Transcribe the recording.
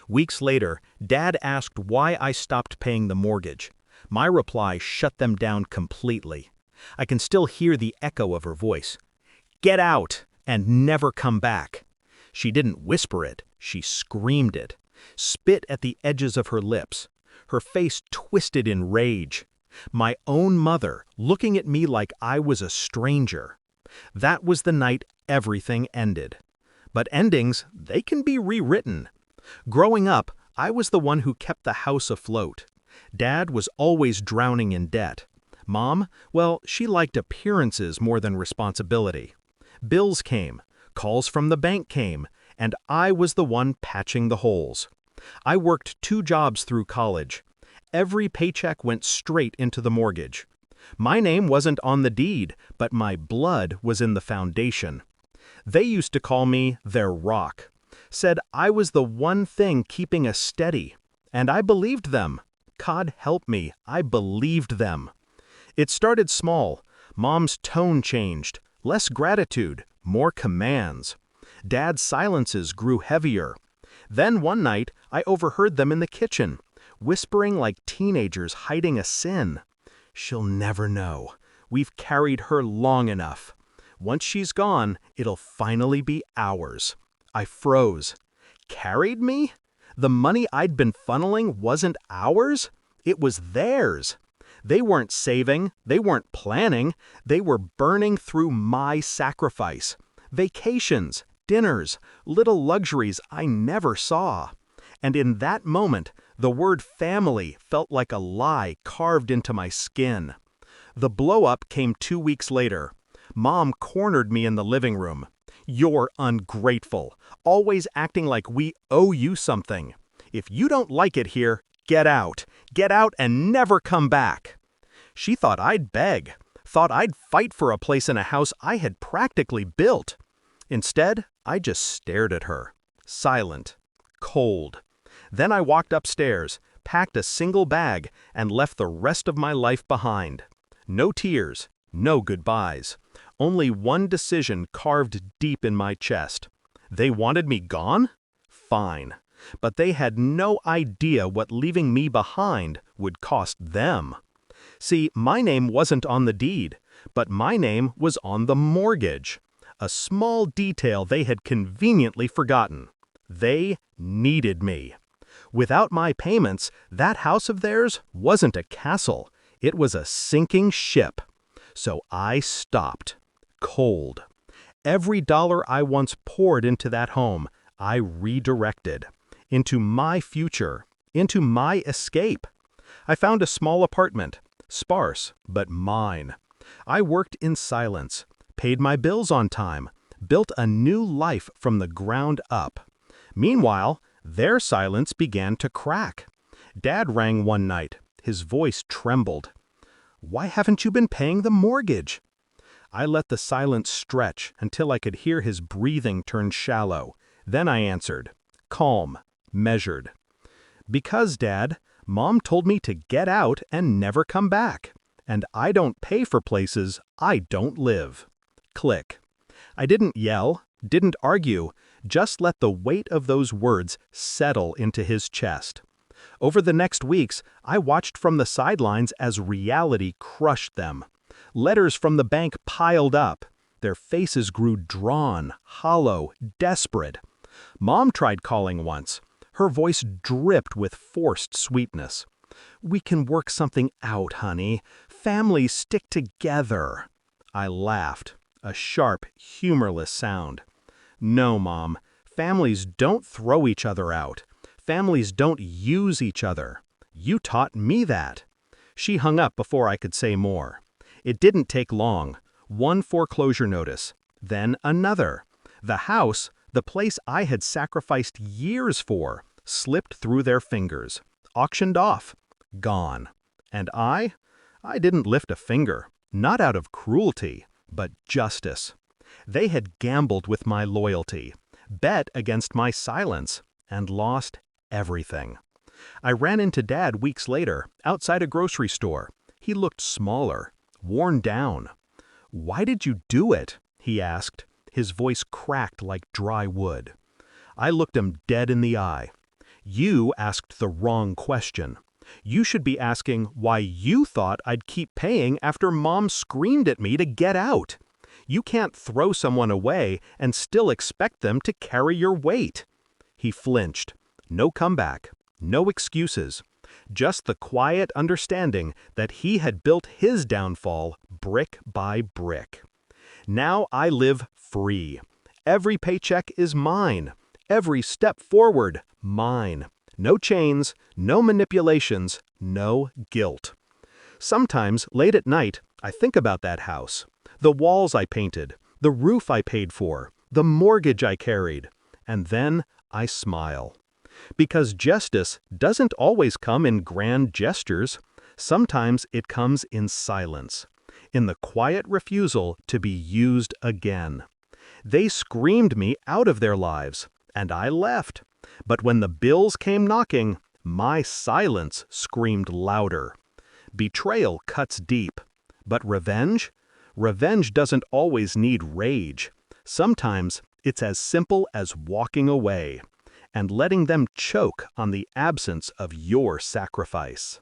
Weeks later, Dad asked why I stopped paying the mortgage. My reply shut them down completely. I can still hear the echo of her voice. "Get out and never come back." She didn't whisper it, she screamed it. Spit at the edges of her lips. Her face twisted in rage. My own mother, looking at me like I was a stranger. That was the night everything ended. But endings, they can be rewritten. Growing up, I was the one who kept the house afloat. Dad was always drowning in debt. Mom, well, she liked appearances more than responsibility. Bills came, calls from the bank came, and I was the one patching the holes. I worked 2 jobs through college. Every paycheck went straight into the mortgage. My name wasn't on the deed, but my blood was in the foundation. They used to call me their rock. Said I was the one thing keeping us steady. And I believed them. God help me, I believed them. It started small. Mom's tone changed. Less gratitude, more commands. Dad's silences grew heavier. Then one night, I overheard them in the kitchen, whispering like teenagers hiding a sin. "She'll never know. We've carried her long enough. Once she's gone, it'll finally be ours." I froze. Carried me? The money I'd been funneling wasn't ours? It was theirs. They weren't saving, they weren't planning, they were burning through my sacrifice. Vacations, dinners, little luxuries I never saw. And in that moment, the word family felt like a lie carved into my skin. The blow-up came 2 weeks later. Mom cornered me in the living room. "You're ungrateful, always acting like we owe you something. If you don't like it here, get out and never come back." She thought I'd beg, thought I'd fight for a place in a house I had practically built. Instead, I just stared at her, silent, cold. Then I walked upstairs, packed a single bag, and left the rest of my life behind. No tears, no goodbyes. Only one decision carved deep in my chest. They wanted me gone? Fine. But they had no idea what leaving me behind would cost them. See, my name wasn't on the deed, but my name was on the mortgage. A small detail they had conveniently forgotten. They needed me. Without my payments, that house of theirs wasn't a castle. It was a sinking ship. So I stopped. Cold. Every dollar I once poured into that home, I redirected. Into my future. Into my escape. I found a small apartment. Sparse, but mine. I worked in silence, paid my bills on time, built a new life from the ground up. Meanwhile, their silence began to crack. Dad rang one night. His voice trembled. "Why haven't you been paying the mortgage?" I let the silence stretch until I could hear his breathing turn shallow. Then I answered, calm, measured. "Because, Dad, Mom told me to get out and never come back. And I don't pay for places I don't live." Click. I didn't yell, didn't argue, just let the weight of those words settle into his chest. Over the next weeks, I watched from the sidelines as reality crushed them. Letters from the bank piled up. Their faces grew drawn, hollow, desperate. Mom tried calling once. Her voice dripped with forced sweetness. "We can work something out, honey. Families stick together." I laughed, a sharp, humorless sound. "No, Mom. Families don't throw each other out. Families don't use each other. You taught me that." She hung up before I could say more. It didn't take long. One foreclosure notice, then another. The house, the place I had sacrificed years for, slipped through their fingers, auctioned off, gone. And I didn't lift a finger, not out of cruelty, but justice. They had gambled with my loyalty, bet against my silence, and lost everything. I ran into Dad weeks later, outside a grocery store. He looked smaller, worn down. "Why did you do it?" he asked. His voice cracked like dry wood. I looked him dead in the eye. You asked the wrong question. You should be asking why you thought I'd keep paying after Mom screamed at me to get out. You can't throw someone away and still expect them to carry your weight. He flinched. No comeback. No excuses. Just the quiet understanding that he had built his downfall brick by brick. Now I live free. Every paycheck is mine. Every step forward, mine. No chains, no manipulations, no guilt. Sometimes, late at night, I think about that house. The walls I painted, the roof I paid for, the mortgage I carried. And then I smile. Because justice doesn't always come in grand gestures. Sometimes it comes in silence, in the quiet refusal to be used again. They screamed me out of their lives, and I left. But when the bills came knocking, my silence screamed louder. Betrayal cuts deep. But revenge? Revenge doesn't always need rage. Sometimes it's as simple as walking away and letting them choke on the absence of your sacrifice.